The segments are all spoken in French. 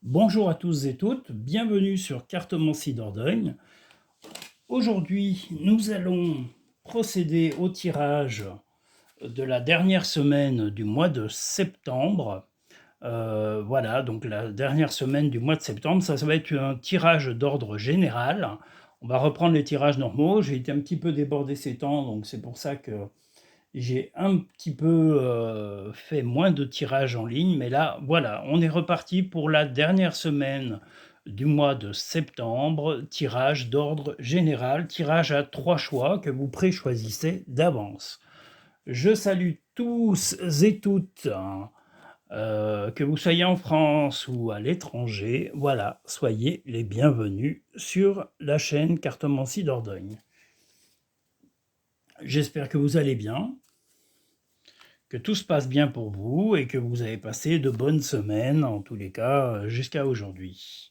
Bonjour à tous et toutes, bienvenue sur Cartomancie Dordogne. Aujourd'hui, nous allons procéder au tirage de la dernière semaine du mois de septembre. Voilà, donc la dernière semaine du mois de septembre, ça va être un tirage d'ordre général. On va reprendre les tirages normaux. J'ai été un petit peu débordé ces temps, donc c'est pour ça que j'ai un petit peu fait moins de tirages en ligne, mais là, voilà, on est reparti pour la dernière semaine du mois de septembre. Tirage d'ordre général, tirage à 3 choix que vous préchoisissez d'avance. Je salue tous et toutes, que vous soyez en France ou à l'étranger. Voilà, soyez les bienvenus sur la chaîne Cartomancie Dordogne. J'espère que vous allez bien, que tout se passe bien pour vous et que vous avez passé de bonnes semaines, en tous les cas, jusqu'à aujourd'hui.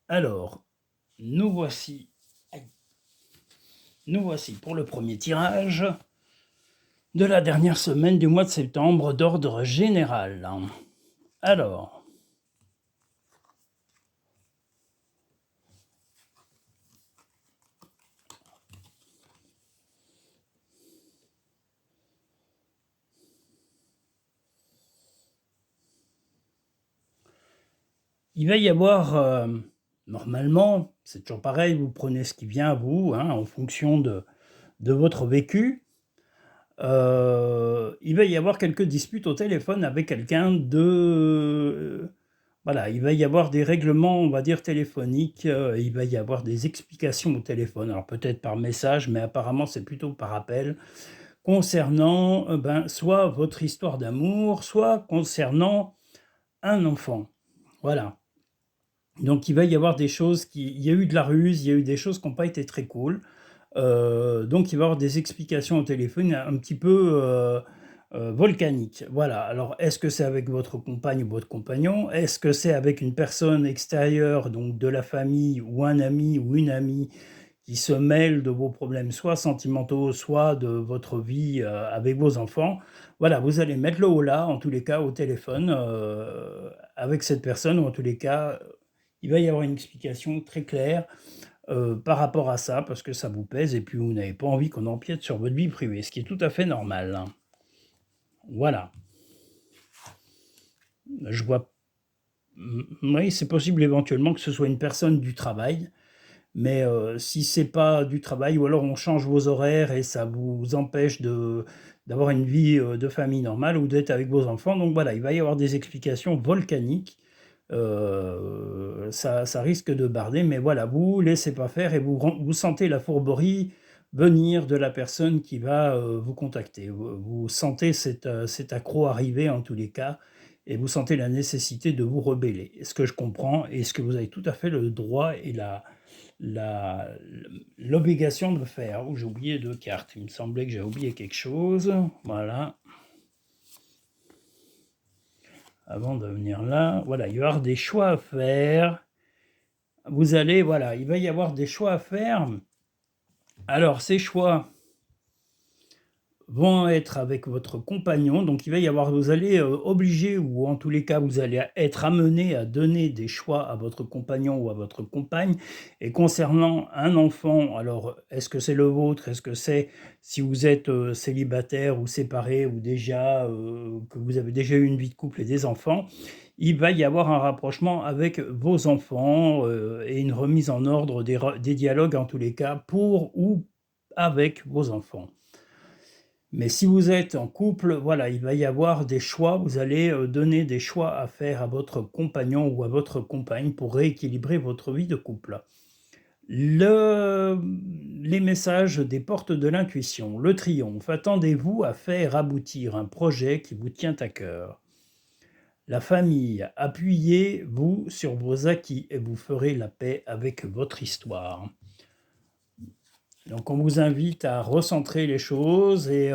Alors, nous voici pour le premier tirage de la dernière semaine du mois de septembre d'ordre général. Alors, il va y avoir, normalement, c'est toujours pareil, vous prenez ce qui vient à vous, en fonction de votre vécu. Il va y avoir quelques disputes au téléphone avec quelqu'un de... Voilà, il va y avoir des règlements, on va dire, téléphoniques, il va y avoir des explications au téléphone, alors peut-être par message, mais apparemment c'est plutôt par appel, concernant soit votre histoire d'amour, soit concernant un enfant. Voilà. Donc il va y avoir des choses il y a eu de la ruse, il y a eu des choses qui n'ont pas été très cool. Donc il va y avoir des explications au téléphone un petit peu volcaniques. Voilà, alors est-ce que c'est avec votre compagne ou votre compagnon? Est-ce que c'est avec une personne extérieure, donc de la famille ou un ami ou une amie qui se mêle de vos problèmes, soit sentimentaux, soit de votre vie avec vos enfants? Voilà, vous allez mettre le haut là, en tous les cas, au téléphone avec cette personne, ou en tous les cas, il va y avoir une explication très claire par rapport à ça, parce que ça vous pèse et puis vous n'avez pas envie qu'on empiète sur votre vie privée, ce qui est tout à fait normal. Voilà. Je vois... Oui, c'est possible éventuellement que ce soit une personne du travail, mais si c'est pas du travail, ou alors on change vos horaires et ça vous empêche d'avoir une vie de famille normale ou d'être avec vos enfants. Donc voilà, il va y avoir des explications volcaniques. Ça risque de barder, mais voilà, vous laissez pas faire et vous sentez la fourberie venir de la personne qui va vous contacter. Vous sentez cet accroc arriver en tous les cas, et vous sentez la nécessité de vous rebeller. Ce que je comprends, et ce que vous avez tout à fait le droit et l'obligation de faire. Oh, j'ai oublié 2 cartes, il me semblait que j'ai oublié quelque chose. Voilà. Avant de venir là, voilà, il va y avoir des choix à faire. Vous allez, voilà, il va y avoir des choix à faire. Alors, ces choix vont être avec votre compagnon, donc il va y avoir, vous allez obliger, ou en tous les cas vous allez être amené à donner des choix à votre compagnon ou à votre compagne. Et concernant un enfant, alors est-ce que c'est le vôtre, est-ce que c'est, si vous êtes célibataire ou séparé, ou déjà que vous avez déjà eu une vie de couple et des enfants, il va y avoir un rapprochement avec vos enfants et une remise en ordre des dialogues, en tous les cas, pour ou avec vos enfants. Mais si vous êtes en couple, voilà, il va y avoir des choix, vous allez donner des choix à faire à votre compagnon ou à votre compagne pour rééquilibrer votre vie de couple. Les messages des portes de l'intuition, le triomphe. Attendez-vous à faire aboutir un projet qui vous tient à cœur. La famille, appuyez-vous sur vos acquis et vous ferez la paix avec votre histoire. Donc on vous invite à recentrer les choses et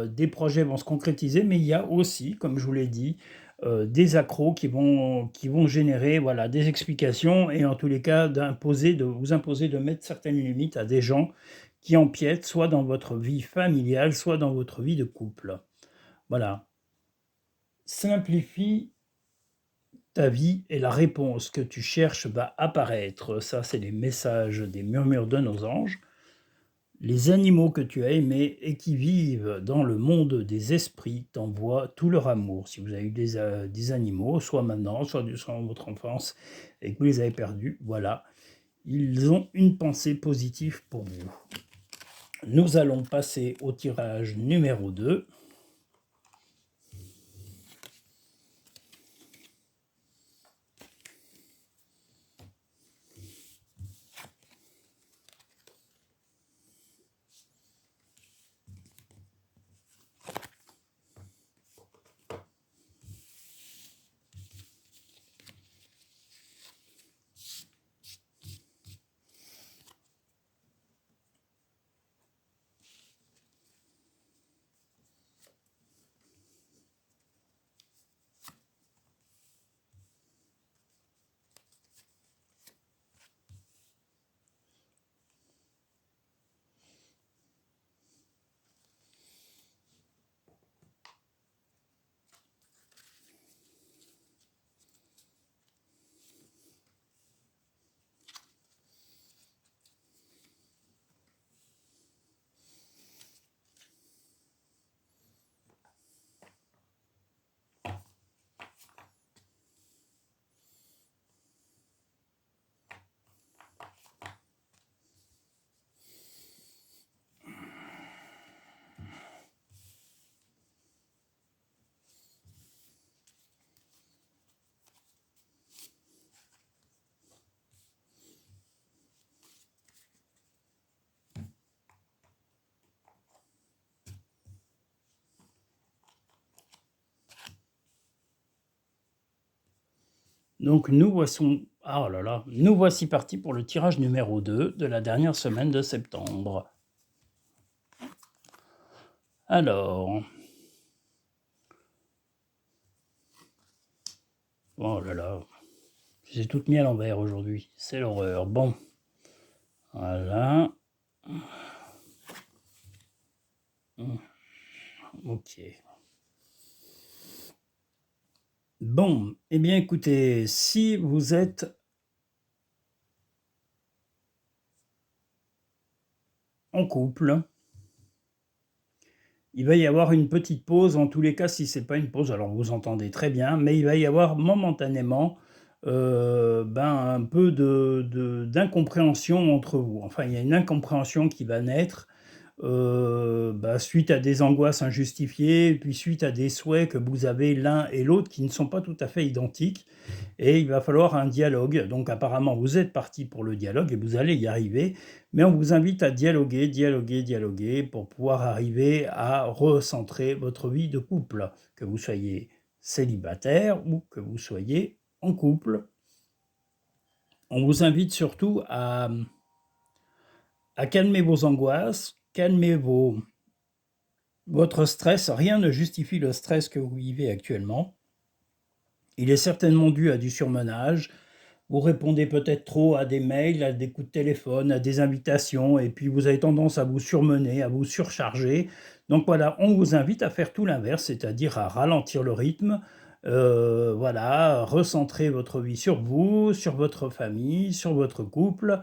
des projets vont se concrétiser, mais il y a aussi, comme je vous l'ai dit, des accros qui vont générer voilà, des explications et en tous les cas de vous imposer de mettre certaines limites à des gens qui empiètent soit dans votre vie familiale, soit dans votre vie de couple. Voilà. Simplifie ta vie et la réponse que tu cherches va apparaître. Ça, c'est les messages des murmures de nos anges. Les animaux que tu as aimés et qui vivent dans le monde des esprits t'envoient tout leur amour. Si vous avez eu des animaux, soit maintenant, soit dans votre enfance, et que vous les avez perdus, voilà, ils ont une pensée positive pour vous. Nous allons passer au tirage numéro 2. Donc nous voici partis pour le tirage numéro 2 de la dernière semaine de septembre. Alors, oh là là, j'ai tout mis à l'envers aujourd'hui, c'est l'horreur. Bon, voilà. Ok. Bon, eh bien écoutez, si vous êtes en couple, il va y avoir une petite pause, en tous les cas, si c'est pas une pause, alors vous entendez très bien, mais il va y avoir momentanément un peu d'incompréhension entre vous. Enfin, il y a une incompréhension qui va naître suite à des angoisses injustifiées, puis suite à des souhaits que vous avez l'un et l'autre qui ne sont pas tout à fait identiques, et il va falloir un dialogue. Donc apparemment, vous êtes parti pour le dialogue et vous allez y arriver, mais on vous invite à dialoguer pour pouvoir arriver à recentrer votre vie de couple, que vous soyez célibataire ou que vous soyez en couple. On vous invite surtout à calmer vos angoisses, calmer votre stress. Rien ne justifie le stress que vous vivez actuellement. Il est certainement dû à du surmenage. Vous répondez peut-être trop à des mails, à des coups de téléphone, à des invitations, et puis vous avez tendance à vous surmener, à vous surcharger. Donc voilà, on vous invite à faire tout l'inverse, c'est-à-dire à ralentir le rythme, recentrer votre vie sur vous, sur votre famille, sur votre couple.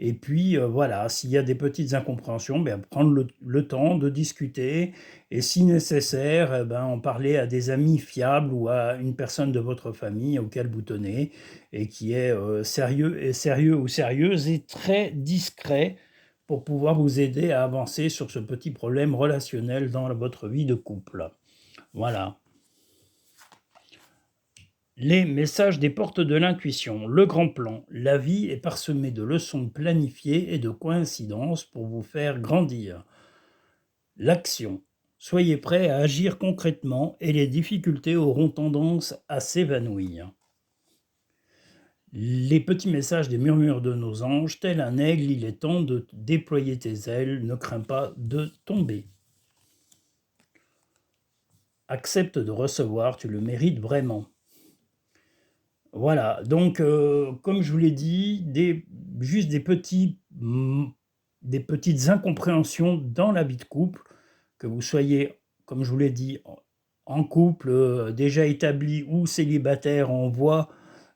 Et puis voilà, s'il y a des petites incompréhensions, prendre le temps de discuter et si nécessaire, en parler à des amis fiables ou à une personne de votre famille auquel vous tenez et qui est sérieux ou sérieuse et très discret pour pouvoir vous aider à avancer sur ce petit problème relationnel dans votre vie de couple. Voilà. Les messages des portes de l'intuition, le grand plan. La vie est parsemée de leçons planifiées et de coïncidences pour vous faire grandir. L'action. Soyez prêts à agir concrètement et les difficultés auront tendance à s'évanouir. Les petits messages des murmures de nos anges, tel un aigle, il est temps de déployer tes ailes, ne crains pas de tomber. Accepte de recevoir, tu le mérites vraiment. Voilà, donc comme je vous l'ai dit, juste des petites incompréhensions dans la vie de couple, que vous soyez, comme je vous l'ai dit, en couple déjà établi ou célibataire en voie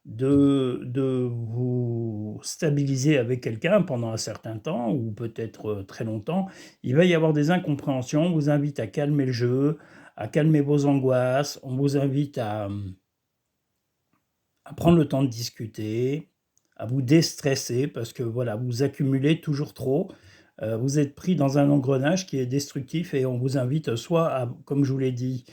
de vous stabiliser avec quelqu'un pendant un certain temps ou peut-être très longtemps. Il va y avoir des incompréhensions. On vous invite à calmer le jeu, à calmer vos angoisses. On vous invite à prendre le temps de discuter, à vous déstresser parce que voilà, vous accumulez toujours trop. Vous êtes pris dans un engrenage qui est destructif et on vous invite soit à, comme je vous l'ai dit,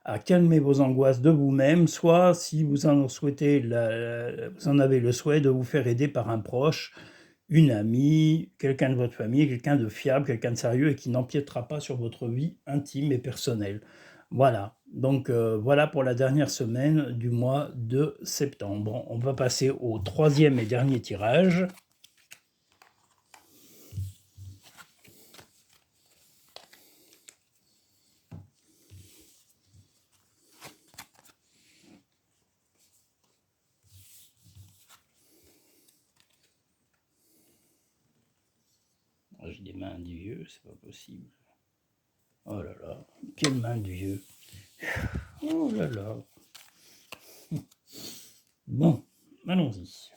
à calmer vos angoisses de vous-même, soit si vous en souhaitez, vous en avez le souhait, de vous faire aider par un proche, une amie, quelqu'un de votre famille, quelqu'un de fiable, quelqu'un de sérieux et qui n'empiétera pas sur votre vie intime et personnelle. Voilà, donc voilà pour la dernière semaine du mois de septembre. On va passer au troisième et dernier tirage. J'ai des mains de vieux, c'est pas possible. Oh là là, quelle main de vieux. Oh là là. Bon, allons-y.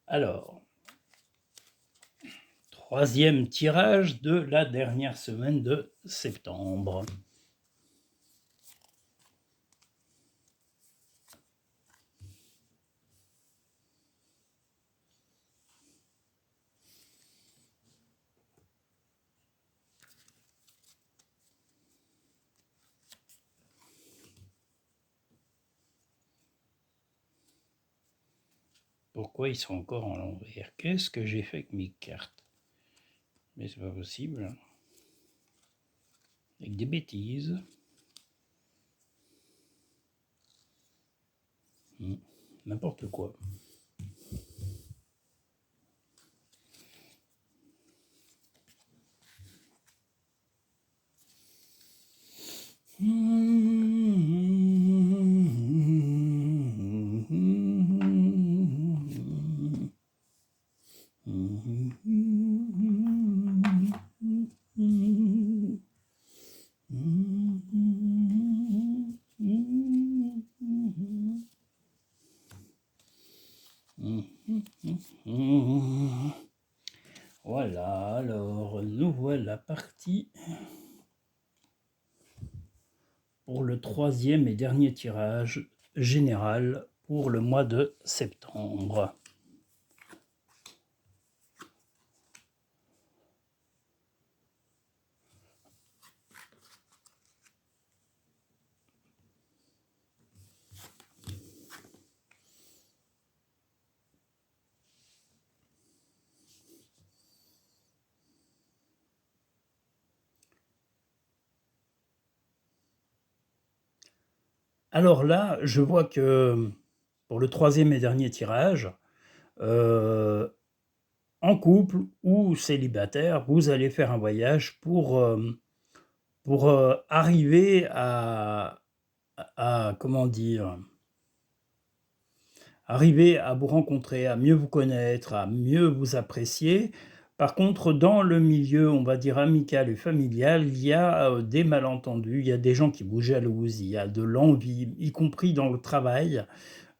Alors, troisième tirage de la dernière semaine de septembre. Pourquoi ils sont encore en l'envers? Qu'est-ce que j'ai fait avec mes cartes? Mais c'est pas possible. Avec des bêtises. N'importe quoi. Voilà, alors nous voilà partis pour le troisième et dernier tirage général pour le mois de septembre. Alors là, je vois que pour le troisième et dernier tirage, en couple ou célibataire, vous allez faire un voyage pour arriver comment dire, arriver à vous rencontrer, à mieux vous connaître, à mieux vous apprécier. Par contre, dans le milieu, on va dire amical et familial, il y a des malentendus, il y a des gens qui vous jalousent, il y a de l'envie, y compris dans le travail.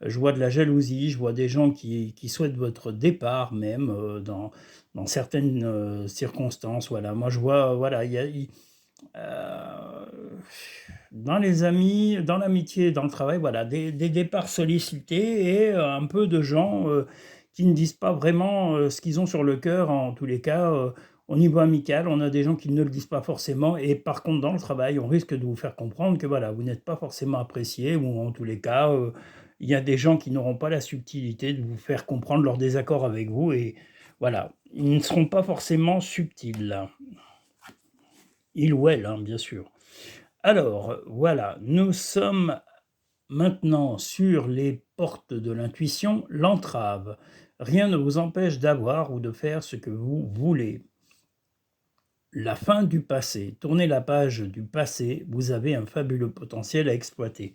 Je vois de la jalousie, je vois des gens qui souhaitent votre départ même dans certaines circonstances. Voilà, moi je vois, voilà, dans les amis, dans l'amitié, dans le travail, voilà, des départs sollicités et un peu de gens qui ne disent pas vraiment ce qu'ils ont sur le cœur. En tous les cas, au niveau amical, on a des gens qui ne le disent pas forcément. Et par contre, dans le travail, on risque de vous faire comprendre que voilà, vous n'êtes pas forcément apprécié, ou en tous les cas, il y a des gens qui n'auront pas la subtilité de vous faire comprendre leur désaccord avec vous. Et voilà, ils ne seront pas forcément subtils. Il ou elle, hein, bien sûr. Alors, voilà, nous sommes maintenant sur les portes de l'intuition, l'entrave. Rien ne vous empêche d'avoir ou de faire ce que vous voulez. La fin du passé. Tournez la page du passé, vous avez un fabuleux potentiel à exploiter.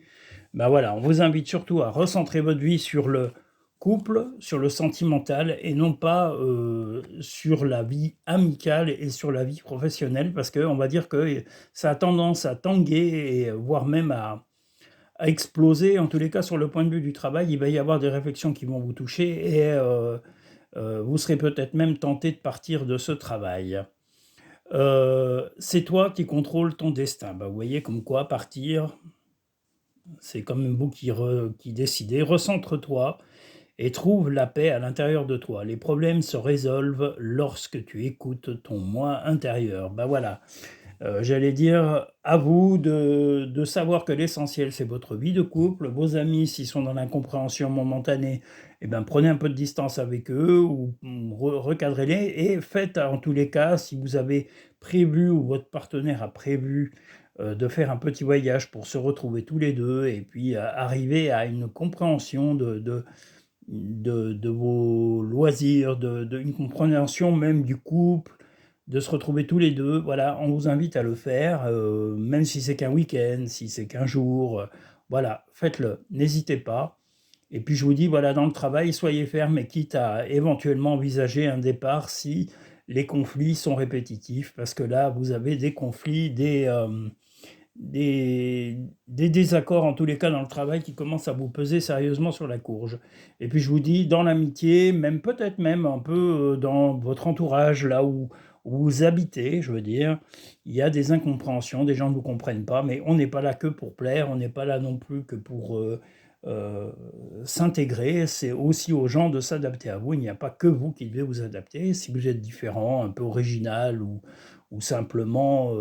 Ben voilà, on vous invite surtout à recentrer votre vie sur le couple, sur le sentimental et non pas sur la vie amicale et sur la vie professionnelle parce qu'on va dire que ça a tendance à tanguer et voire même à exploser. En tous les cas, sur le point de vue du travail, il va y avoir des réflexions qui vont vous toucher et vous serez peut-être même tenté de partir de ce travail. C'est toi qui contrôles ton destin. Bah, vous voyez comme quoi partir, c'est quand même vous qui décidez. Recentre-toi et trouve la paix à l'intérieur de toi. Les problèmes se résolvent lorsque tu écoutes ton moi intérieur. Bah voilà, j'allais dire à vous de savoir que l'essentiel, c'est votre vie de couple. Vos amis, s'ils sont dans l'incompréhension momentanée, eh ben, prenez un peu de distance avec eux ou recadrez-les et faites en tous les cas, si vous avez prévu ou votre partenaire a prévu de faire un petit voyage pour se retrouver tous les deux et puis arriver à une compréhension de vos loisirs, une compréhension même du couple, de se retrouver tous les deux. Voilà, on vous invite à le faire, même si c'est qu'un week-end, si c'est qu'un jour. Voilà, faites-le, n'hésitez pas. Et puis je vous dis, voilà, dans le travail, soyez ferme et quitte à éventuellement envisager un départ si les conflits sont répétitifs, parce que là, vous avez des conflits, des désaccords en tous les cas dans le travail qui commencent à vous peser sérieusement sur la courge. Et puis je vous dis, dans l'amitié, même peut-être même un peu dans votre entourage, là où vous habitez, je veux dire, il y a des incompréhensions, des gens ne vous comprennent pas, mais on n'est pas là que pour plaire, on n'est pas là non plus que pour euh, s'intégrer, c'est aussi aux gens de s'adapter à vous, il n'y a pas que vous qui devez vous adapter, si vous êtes différent, un peu original ou simplement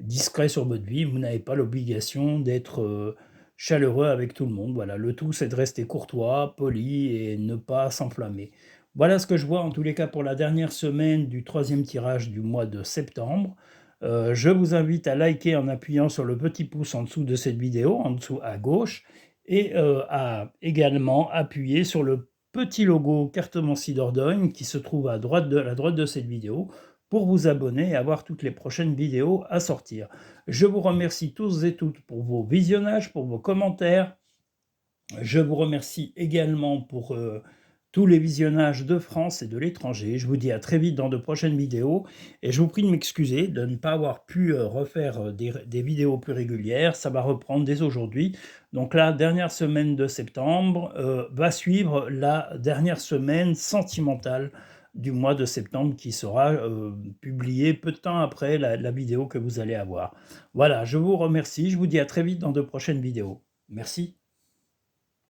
discret sur votre vie, vous n'avez pas l'obligation d'être chaleureux avec tout le monde. Voilà, le tout c'est de rester courtois, poli et ne pas s'enflammer. Voilà ce que je vois en tous les cas pour la dernière semaine du troisième tirage du mois de septembre. Je vous invite à liker en appuyant sur le petit pouce en dessous de cette vidéo, en dessous à gauche, et à également appuyer sur le petit logo Carte Moncy Dordogne qui se trouve à la droite de cette vidéo pour vous abonner et avoir toutes les prochaines vidéos à sortir. Je vous remercie tous et toutes pour vos visionnages, pour vos commentaires. Je vous remercie également pour tous les visionnages de France et de l'étranger. Je vous dis à très vite dans de prochaines vidéos et je vous prie de m'excuser de ne pas avoir pu refaire des vidéos plus régulières. Ça va reprendre dès aujourd'hui. Donc la dernière semaine de septembre va suivre la dernière semaine sentimentale du mois de septembre qui sera publiée peu de temps après la vidéo que vous allez avoir. Voilà, je vous remercie. Je vous dis à très vite dans de prochaines vidéos. Merci.